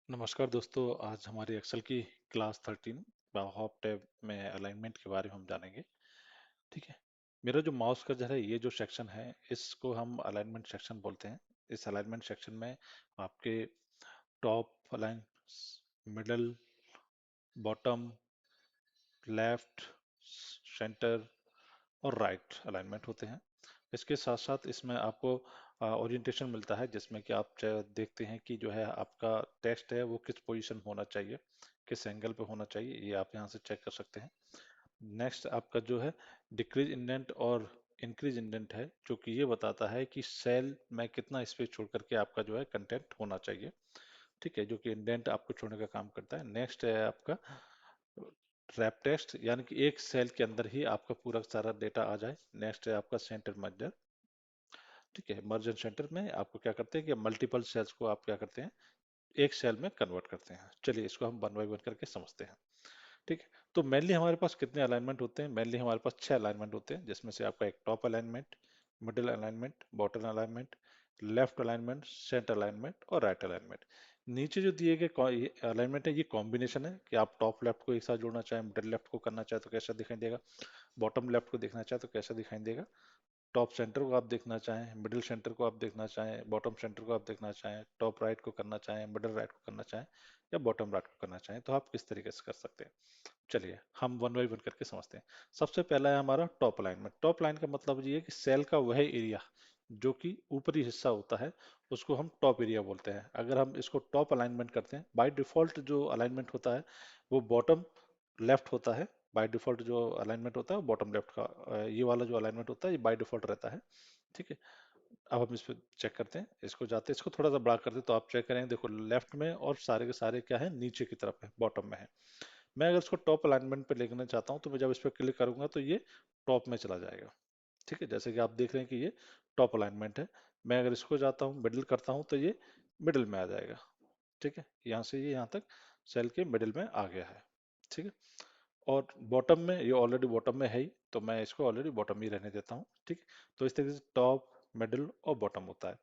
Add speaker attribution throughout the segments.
Speaker 1: नमस्कार दोस्तों। आज हमारी एक्सेल की क्लास 13 हॉप टैब में अलाइनमेंट के बारे में हम जानेंगे। ठीक है। मेरा जो माउस कर्सर है, ये जो सेक्शन है, इसको हम अलाइनमेंट सेक्शन बोलते हैं। इस अलाइनमेंट सेक्शन में आपके top align, middle, bottom, left, centre और राइट अलाइनमेंट होते हैं। इसके साथ साथ इसमें आपको ओरिएंटेशन मिलता है, जिसमें कि आप देखते हैं कि जो है आपका टेक्स्ट है वो किस पोजीशन होना चाहिए, किस एंगल पे होना चाहिए, ये आप यहाँ से चेक कर सकते हैं। नेक्स्ट आपका जो है डिक्रीज इंडेंट और इंक्रीज इंडेंट है, जो कि ये बताता है कि सेल में कितना स्पेस छोड़ करके आपका जो है कंटेंट होना चाहिए। ठीक है, जो कि इंडेंट आपको छोड़ने का काम करता है। नेक्स्ट है आपका रैप टेक्स्ट, यानी कि एक सेल के अंदर ही आपका पूरा सारा डेटा आ जाए। नेक्स्ट है आपका सेंटर मर्जर। ठीक है, मर्ज एंड सेंटर में आपको क्या करते हैं कि मल्टीपल सेल्स को आप क्या करते हैं, एक सेल में कन्वर्ट करते हैं। चलिए इसको हम वन बाय वन करके समझते हैं। ठीक है। तो मेनली हमारे पास कितने अलाइनमेंट होते हैं? मेनली हमारे पास 6 अलाइनमेंट होते हैं, जिसमें से आपका एक top alignment, middle alignment, bottom alignment, left alignment, centre alignment और राइट अलाइनमेंट। नीचे जो दिए गए अलाइनमेंट है, ये कॉम्बिनेशन है कि आप टॉप लेफ्ट को एक साथ जोड़ना चाहें, मिडिल लेफ्ट को करना चाहे तो कैसा दिखाई देगा, बॉटम लेफ्ट को देखना चाहे तो कैसा दिखाई देगा, टॉप सेंटर को आप देखना चाहें, मिडिल सेंटर को आप देखना चाहें, बॉटम सेंटर को आप देखना चाहें, टॉप राइट को करना चाहें, मिडिल राइट को करना चाहें या बॉटम राइट को करना चाहें, तो आप किस तरीके से कर सकते हैं। चलिए हम वन बाई वन करके समझते हैं। सबसे पहला है हमारा टॉप अलाइनमेंट। टॉप लाइन का मतलब ये है कि सेल का वह एरिया जो कि ऊपरी हिस्सा होता है, उसको हम टॉप एरिया बोलते हैं। अगर हम इसको टॉप अलाइनमेंट करते हैं, बाय डिफॉल्ट जो अलाइनमेंट होता है वो बॉटम लेफ्ट होता है। बाय डिफॉल्ट जो अलाइनमेंट होता है वो बॉटम लेफ्ट का, ये वाला जो अलाइनमेंट होता है ये बाय डिफॉल्ट रहता है। ठीक है। अब हम इस पे चेक करते हैं, इसको जाते हैं, इसको थोड़ा सा बड़ा करते हैं तो आप चेक करेंगे, देखो लेफ्ट में और सारे के सारे क्या है, नीचे की तरफ है, बॉटम में है। मैं अगर इसको टॉप अलाइनमेंट पे लेना चाहता हूँ तो मैं जब इस पर क्लिक करूंगा तो ये टॉप में चला जाएगा। ठीक है, जैसे कि आप देख रहे हैं कि ये टॉप अलाइनमेंट है। मैं अगर इसको जाता हूँ मिडिल करता हूँ तो ये मिडिल में आ जाएगा। ठीक है, यहाँ से ये यहाँ तक सेल के मिडिल में आ गया है। ठीक है। और बॉटम में ये ऑलरेडी बॉटम में है ही, तो मैं इसको ऑलरेडी बॉटम ही रहने देता हूँ। ठीक। तो इस तरीके से टॉप, मिडिल और बॉटम होता है।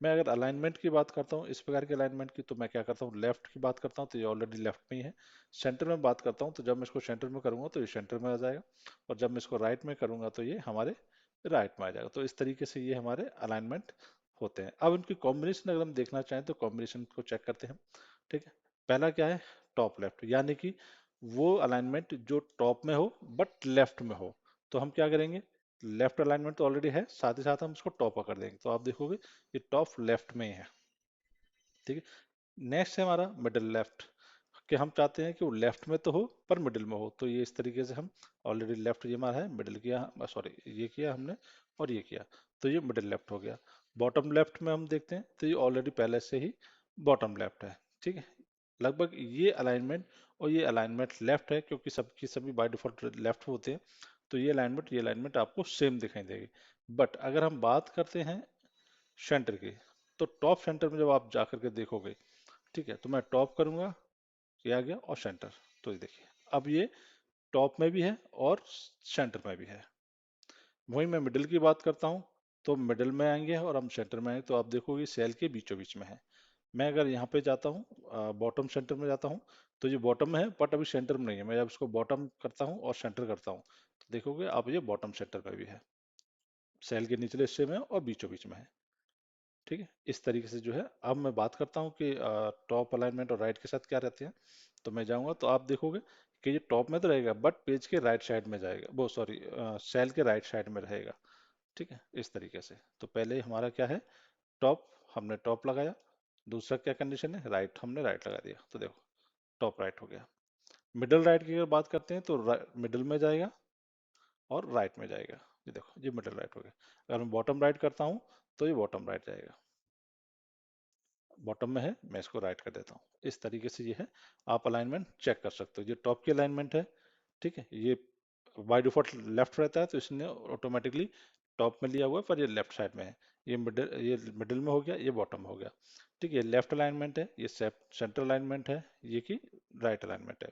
Speaker 1: मैं अगर अलाइनमेंट की बात करता हूँ, इस प्रकार के अलाइनमेंट की, तो मैं क्या करता हूँ, लेफ्ट की बात करता हूँ तो ये ऑलरेडी लेफ्ट में ही है। सेंटर में बात करता हूँ तो जब मैं इसको सेंटर में करूंगा तो ये सेंटर में आ जाएगा, और जब मैं इसको राइट में करूंगा तो ये हमारे राइट में आ जाएगा। तो इस तरीके से ये हमारे अलाइनमेंट होते हैं। अब इनकी कॉम्बिनेशन अगर हम देखना चाहें तो कॉम्बिनेशन को चेक करते हैं। ठीक है। पहला क्या है, टॉप लेफ्ट, यानी कि वो अलाइनमेंट जो टॉप में हो बट लेफ्ट में हो, तो हम क्या करेंगे, लेफ्ट अलाइनमेंट तो ऑलरेडी है, साथ ही साथ हम इसको टॉप कर देंगे, तो आप देखोगे ये टॉप लेफ्ट में ही है। ठीक है। नेक्स्ट है हमारा मिडिल लेफ्ट, कि हम चाहते हैं कि वो लेफ्ट में तो हो पर मिडिल में हो, तो ये इस तरीके से हम ऑलरेडी लेफ्ट ये हमारा है, मिडिल किया, सॉरी ये किया हमने और ये किया, तो ये मिडिल लेफ्ट हो गया। बॉटम लेफ्ट में हम देखते हैं तो ये ऑलरेडी पहले से ही बॉटम लेफ्ट है। ठीक है। लगभग ये अलाइनमेंट और ये अलाइनमेंट लेफ्ट है, क्योंकि सबकी सभी बाय डिफॉल्ट लेफ्ट होते हैं, तो ये अलाइनमेंट आपको सेम दिखाई देगी। बट अगर हम बात करते हैं सेंटर की, तो टॉप सेंटर में जब आप जा करके देखोगे, ठीक है, तो मैं टॉप करूंगा, ये आ गया, और सेंटर, तो ये देखिए अब ये टॉप में भी है और सेंटर में भी है। वहीं मैं मिडिल की बात करता हूँ तो मिडिल में आएंगे और हम सेंटर में आएंगे, तो आप देखोगे सेल के बीचों बीच में है। मैं अगर यहाँ पे जाता हूँ, बॉटम सेंटर में जाता हूँ, तो ये बॉटम में है बट अभी सेंटर में नहीं है। मैं जब इसको बॉटम करता हूँ और सेंटर करता हूँ तो देखोगे अब ये बॉटम सेंटर में भी है, सेल के निचले हिस्से में है और बीचों बीच में है। ठीक है। इस तरीके से जो है, अब मैं बात करता हूँ कि टॉप अलाइनमेंट और राइट के साथ क्या रहते हैं। तो मैं जाऊंगा तो आप देखोगे कि ये टॉप में तो रहेगा बट पेज के राइट साइड में जाएगा, वो सॉरी सेल के राइट साइड में रहेगा। ठीक है, इस तरीके से। तो पहले हमारा क्या है, टॉप, हमने टॉप लगाया। दूसरा क्या कंडीशन है, राइट, हमने राइट लगा दिया, तो देखो टॉप राइट हो गया। मिडल राइट की अगर बात करते हैं तो मिडल में जाएगा और राइट में जाएगा। ये देखो ये मिडल राइट हो गया। अगर मैं बॉटम राइट करता हूँ तो ये बॉटम राइट जाएगा, बॉटम में है, मैं इसको राइट कर देता हूँ। इस तरीके से ये है, आप अलाइनमेंट चेक कर सकते हो। ये टॉप की अलाइनमेंट है। ठीक है, ये बाय डिफॉल्ट लेफ्ट रहता है तो इसने ऑटोमेटिकली टॉप में लिया हुआ है, पर ये लेफ्ट साइड में है। ये मिडिल में हो गया, ये बॉटम में हो गया। ठीक है, ये लेफ्ट अलाइनमेंट है, ये सेंट्रल अलाइनमेंट है, ये की राइट अलाइनमेंट है।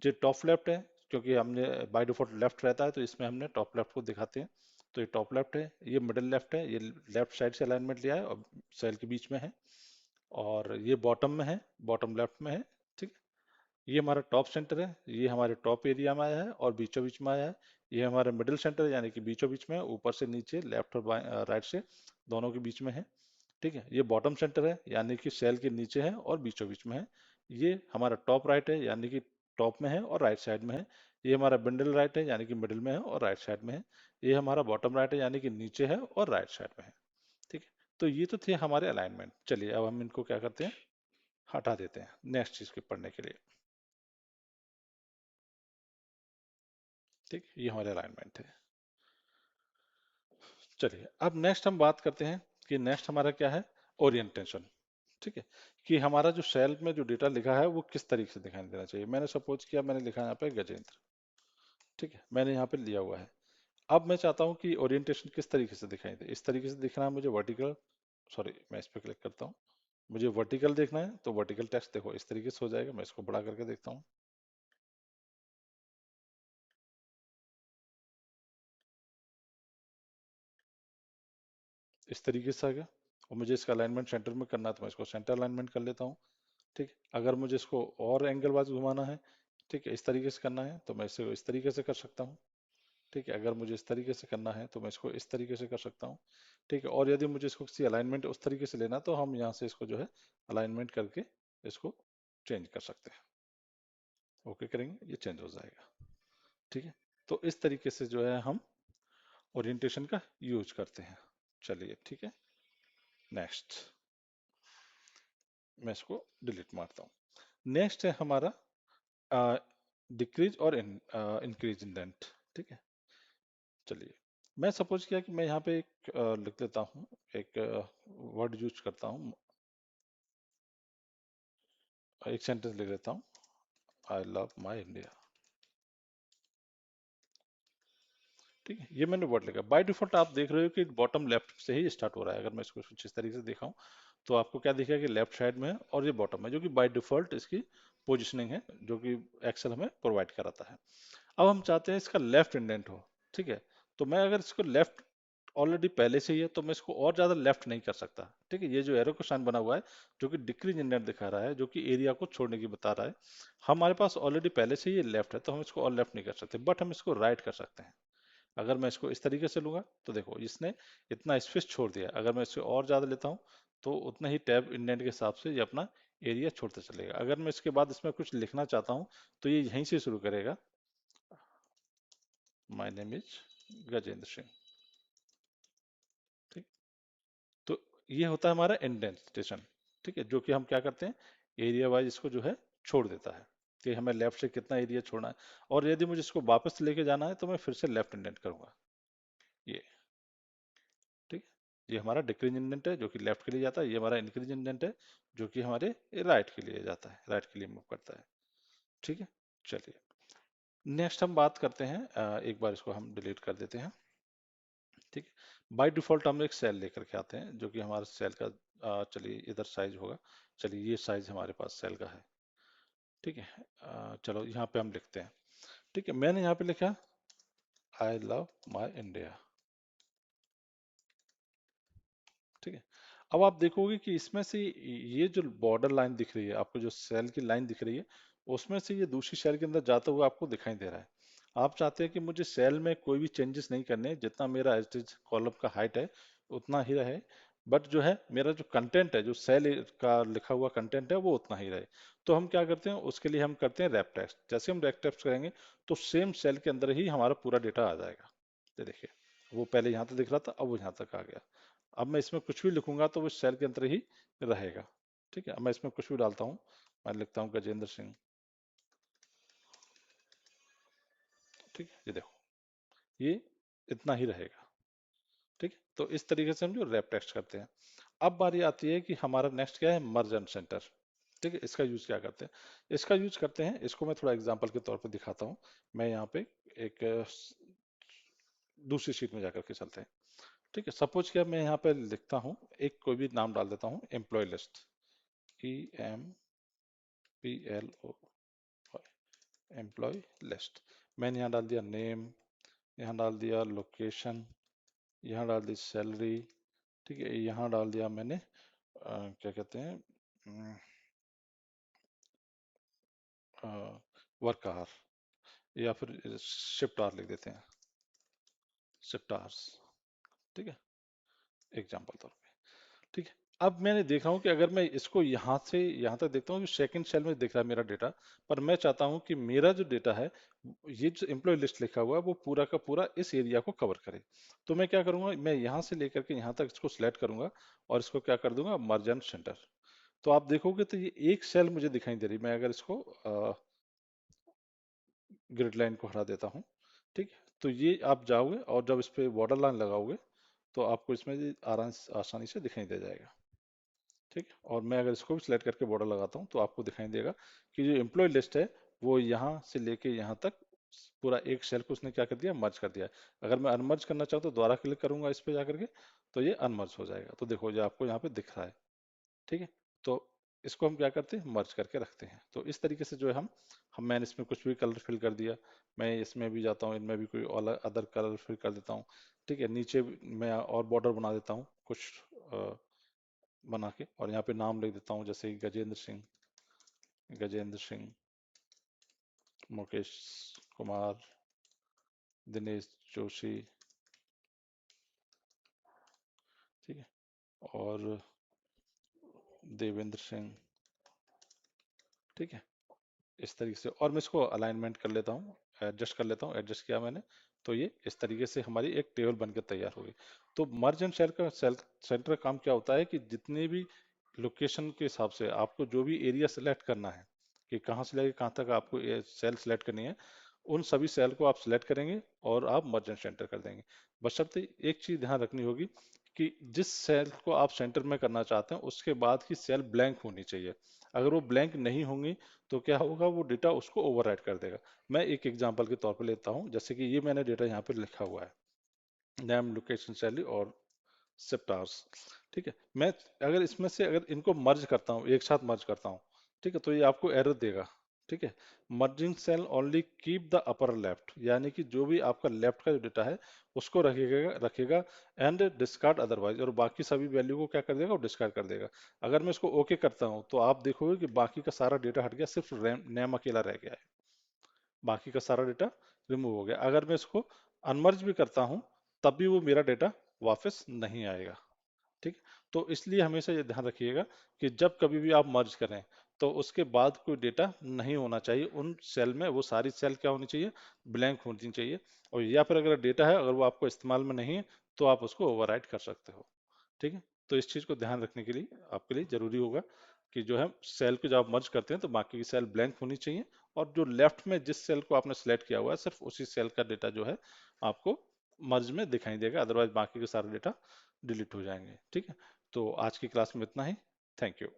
Speaker 1: जो टॉप लेफ्ट है, क्योंकि हमने बाय डिफॉल्ट लेफ्ट रहता है तो इसमें हमने टॉप लेफ्ट को दिखाते हैं, तो ये टॉप लेफ्ट है। ये मिडिल लेफ्ट है, ये लेफ्ट साइड से अलाइनमेंट लिया है और सेल के बीच में है। और ये बॉटम में है, बॉटम लेफ्ट में है। ठीक है, ये हमारा टॉप सेंटर है, ये हमारे टॉप एरिया में आया है और बीचों बीच में आया है। ये हमारा मिडिल सेंटर है, यानी कि बीचों बीच में है, ऊपर से नीचे, लेफ्ट और राइट से, दोनों के बीच में है। ठीक है, ये बॉटम सेंटर है, यानी कि सेल के नीचे है और बीचों बीच में है। ये हमारा टॉप राइट है, यानी कि टॉप में है और राइट साइड में है। ये हमारा बंडल राइट है, यानी कि मिडिल में है और राइट साइड में है। ये हमारा बॉटम राइट है, यानी कि नीचे है और राइट साइड में है। ठीक है, तो ये तो थे हमारे अलाइनमेंट। चलिए अब हम इनको क्या करते हैं, हटा देते हैं नेक्स्ट चीज के पढ़ने के लिए। ठीक, ये हमारे अलाइनमेंट है। चलिए अब नेक्स्ट हम बात करते हैं कि नेक्स्ट हमारा क्या है, ओरिएंटेशन। ठीक है, कि हमारा जो सेल में जो डेटा लिखा है वो किस तरीके से दिखाई देना चाहिए। मैंने सपोज किया, मैंने लिखा यहाँ पे गजेंद्र। ठीक है, मैंने यहाँ पे लिया हुआ है। अब मैं चाहता हूँ कि ओरिएंटेशन किस तरीके से दिखाई दे। इस तरीके से दिखना है मुझे वर्टिकल, सॉरी मैं इस पे क्लिक करता हूँ। मुझे वर्टिकल देखना है तो वर्टिकल टेक्स्ट देखो इस तरीके से हो जाएगा। मैं इसको बड़ा करके देखता हूँ, इस तरीके से आ गया। और मुझे इसका अलाइनमेंट सेंटर में करना है तो मैं इसको सेंटर अलाइनमेंट कर लेता हूँ। ठीक है, अगर मुझे इसको और एंगल वाइज घुमाना है, ठीक है, इस तरीके से करना है तो मैं इसे इस तरीके से कर सकता हूँ। ठीक है, अगर मुझे इस तरीके से करना है तो मैं इसको इस तरीके से कर सकता हूँ। ठीक है, और यदि मुझे इसको किसी अलाइनमेंट उस तरीके से लेना तो हम यहाँ से इसको जो है अलाइनमेंट करके इसको चेंज कर सकते हैं। ओके करेंगे, ये चेंज हो जाएगा। ठीक है, तो इस तरीके से जो है हम ओरिएंटेशन का यूज करते हैं। चलिए ठीक है, नेक्स्ट मैं इसको डिलीट मारता हूँ। नेक्स्ट है हमारा डिक्रीज और इंक्रीज इन लेंथ। ठीक है, चलिए मैं सपोज किया कि मैं यहाँ पे एक लिख देता हूँ, एक वर्ड यूज करता हूँ, एक सेंटेंस लिख देता हूँ, आई लव माई इंडिया। ठीक है, ये मैंने वर्ड लिखा। बाय डिफॉल्ट आप देख रहे हो कि बॉटम लेफ्ट से ही स्टार्ट हो रहा है। अगर मैं इसको कुछ इस तरीके से दिखाऊं तो आपको क्या दिखेगा कि लेफ्ट साइड में है और ये बॉटम है, जो कि बाय डिफॉल्ट इसकी पोजिशनिंग है, जो कि एक्सेल हमें प्रोवाइड कराता है। अब हम चाहते हैं इसका लेफ्ट इंडेंट हो। ठीक है, तो मैं अगर इसको लेफ्ट ऑलरेडी पहले से ही है तो मैं इसको और ज्यादा लेफ्ट नहीं कर सकता। ठीक है, ये जो एरो का साइन बना हुआ है जो कि डिक्रीज इंडेंट दिखा रहा है, जो कि एरिया को छोड़ने की बता रहा है, हमारे पास ऑलरेडी पहले से ही ये लेफ्ट है तो हम इसको और लेफ्ट नहीं कर सकते, बट हम इसको राइट कर सकते हैं। अगर मैं इसको इस तरीके से लूंगा तो देखो इसने इतना स्पेस छोड़ दिया। अगर मैं इससे और ज्यादा लेता हूँ तो उतना ही टैब इंडेंट के हिसाब से ये अपना एरिया छोड़ते चलेगा। अगर मैं इसके बाद इसमें कुछ लिखना चाहता हूँ तो ये यहीं से शुरू करेगा, my name is Gajendra Singh. ठीक, तो ये होता है हमारा इंडेंटेशन। ठीक है, जो कि हम क्या करते हैं, एरिया वाइज इसको जो है छोड़ देता है कि हमें लेफ्ट से कितना एरिया छोड़ना है। और यदि मुझे इसको वापस लेके जाना है तो मैं फिर से लेफ्ट इंडेंट करूंगा, ये। ठीक है, ये हमारा डिक्रीज इंडेंट है जो कि लेफ्ट के लिए जाता है। ये हमारा इंक्रीज इंडेंट है जो कि हमारे राइट के लिए जाता है, राइट के लिए मूव करता है। ठीक है, चलिए नेक्स्ट हम बात करते हैं, एक बार इसको हम डिलीट कर देते हैं। ठीक है, बाय डिफॉल्ट हम एक सेल लेकर के आते हैं जो कि हमारा सेल का चलिए इधर साइज होगा। चलिए ये साइज हमारे पास सेल का है। ठीक है, चलो यहाँ पे हम लिखते हैं। ठीक है, मैंने यहाँ पे लिखा आई लव माई इंडिया। ठीक है, अब आप देखोगे कि इसमें से ये जो बॉर्डर लाइन दिख रही है आपको, जो सेल की लाइन दिख रही है, उसमें से ये दूसरी सेल के अंदर जाता हुआ आपको दिखाई दे रहा है। आप चाहते हैं कि मुझे सेल में कोई भी चेंजेस नहीं करने, जितना मेरा एज कॉलम का हाइट है उतना ही रहे, बट जो है मेरा जो कंटेंट है, जो सेल का लिखा हुआ कंटेंट है वो उतना ही रहे। तो हम क्या करते हैं, उसके लिए हम करते हैं रैप टेक्स्ट। जैसे हम रैप टेक्स्ट करेंगे तो सेम सेल के अंदर ही हमारा पूरा डेटा आ जाएगा। ये देखिए, वो पहले यहाँ तक दिख रहा था, अब वो यहाँ तक आ गया। अब मैं इसमें कुछ भी लिखूंगा तो वो सेल के अंदर ही रहेगा। ठीक है, अब मैं इसमें कुछ भी डालता हूँ, मैं लिखता हूँ गजेंद्र सिंह। ठीक है, ये देखो ये इतना ही रहेगा। ठीक है, तो इस तरीके से हम जो रैप टेक्स्ट करते हैं। अब बारी आती है कि हमारा नेक्स्ट क्या है, मर्ज एंड सेंटर। ठीक है, इसका यूज क्या करते हैं, इसका यूज करते हैं, इसको मैं थोड़ा एग्जांपल के तौर पे दिखाता हूँ। मैं यहाँ पे एक दूसरी शीट में जाकर के चलते हैं। ठीक है, सपोज क्या मैं यहाँ पे लिखता हूँ, एक कोई भी नाम डाल देता हूँ, employee list, EMPLO, employee list. मैंने यहाँ डाल दिया नेम, यहाँ डाल दिया लोकेशन, यहाँ डाल दी सैलरी। ठीक है, यहाँ डाल दिया मैंने क्या कहते हैं, वर्क आवर, या फिर शिफ्ट आवर लिख देते हैं, शिफ्ट आवर्स। ठीक है, एग्जाम्पल तौर पे। ठीक है, अब मैंने देख रहा हूँ कि अगर मैं इसको यहाँ से यहाँ तक देखता हूँ कि सेकंड सेल में दिख रहा है मेरा डेटा, पर मैं चाहता हूँ कि मेरा जो डेटा है, ये जो एम्प्लॉय लिस्ट लिखा हुआ है वो पूरा का पूरा इस एरिया को कवर करे। तो मैं क्या करूँगा, मैं यहाँ से लेकर के यहाँ तक इसको सिलेक्ट करूंगा और इसको क्या कर दूंगा, मर्ज एंड सेंटर। तो आप देखोगे तो ये एक सेल मुझे दिखाई दे रही, मैं अगर इसको ग्रिड लाइन को हटा देता हूँ। ठीक है, तो ये आप जाओगे और जब इस पे बॉर्डर लाइन लगाओगे तो आपको इसमें ये आसानी से दिखाई दे जाएगा। ठीक है, और मैं अगर इसको भी सिलेक्ट करके बॉर्डर लगाता हूँ तो आपको दिखाई देगा कि जो एम्प्लॉय लिस्ट है वो यहाँ से लेके यहाँ तक पूरा एक सेल को उसने क्या कर दिया, मर्ज कर दिया। अगर मैं अनमर्ज करना चाहूँ तो दोबारा क्लिक करूंगा इस पे जाकर के, तो ये अनमर्ज हो जाएगा। तो देखो जो आपको यहाँ पे दिख रहा है। ठीक है, तो इसको हम क्या करते हैं, मर्ज करके रखते हैं। तो इस तरीके से जो है मैंने इसमें कुछ भी कलर फिल कर दिया, मैं इसमें भी जाता हूँ, इनमें भी कोई और अदर कलर फिल कर देता हूँ। ठीक है, नीचे मैं और बॉर्डर बना देता हूँ कुछ बना के, और यहाँ पे नाम लिख देता हूँ जैसे गजेंद्र सिंह, गजेंद्र सिंह, मुकेश कुमार, दिनेश जोशी। ठीक है, और देवेंद्र सिंह। ठीक है, इस तरीके से, और मैं इसको अलाइनमेंट कर लेता हूँ, एडजस्ट कर लेता हूँ, एडजस्ट किया मैंने। तो ये इस तरीके से हमारी एक टेबल बनकर तैयार होगी। तो मर्ज एंड सेल सेंटर का काम क्या होता है कि जितने भी लोकेशन के हिसाब से आपको जो भी एरिया सेलेक्ट करना है कि कहाँ से लेके कहाँ तक आपको ये सेल सेलेक्ट करनी है, उन सभी सेल को आप सेलेक्ट करेंगे और आप मर्ज एंड सेंटर कर देंगे। बशर्ते एक चीज ध्यान रखनी होगी कि जिस सेल को आप सेंटर में करना चाहते हैं उसके बाद की सेल ब्लैंक होनी चाहिए। अगर वो ब्लैंक नहीं होंगी तो क्या होगा, वो डेटा उसको ओवरराइट कर देगा। मैं एक एग्जांपल के तौर पे लेता हूँ, जैसे कि ये मैंने डेटा यहाँ पे लिखा हुआ है, नेम, लोकेशन, सैलरी और शिफ्ट आवर्स। ठीक है, मैं अगर इसमें से अगर इनको मर्ज करता हूँ, एक साथ मर्ज करता हूँ, ठीक है, तो ये आपको एरर देगा। ठीक है, merging cell only keep the upper left, यानी कि जो भी आपका लेफ्ट का जो डेटा है उसको रखेगा रखेगा एंड डिस्कार्ड अदरवाइज, और बाकी सभी वैल्यू को क्या कर देगा, वो डिस्कार्ड कर देगा। अगर मैं इसको ओके करता हूँ तो आप देखोगे कि बाकी का सारा डेटा हट गया, सिर्फ नेम अकेला रह गया है, बाकी का सारा डेटा रिमूव हो गया। अगर मैं इसको अनमर्ज भी करता हूं तब भी वो मेरा डेटा वापस नहीं आएगा। ठीक है, तो इसलिए हमेशा ये ध्यान रखिएगा कि जब कभी भी आप मर्ज करें तो उसके बाद कोई डेटा नहीं होना चाहिए उन सेल में, वो सारी सेल क्या होनी चाहिए, ब्लैंक होनी चाहिए। और या फिर अगर डेटा है, अगर वो आपको इस्तेमाल में नहीं है तो आप उसको ओवरराइट कर सकते हो। ठीक है, तो इस चीज को ध्यान रखने के लिए आपके लिए जरूरी होगा कि जो है सेल को जब आप मर्ज करते हैं तो बाकी की सेल ब्लैंक होनी चाहिए, और जो लेफ्ट में जिस सेल को आपने सेलेक्ट किया हुआ है सिर्फ उसी सेल का डेटा जो है आपको मर्ज में दिखाई देगा, अदरवाइज बाकी के सारे डेटा डिलीट हो जाएंगे। ठीक है, तो आज की क्लास में इतना ही। Thank you.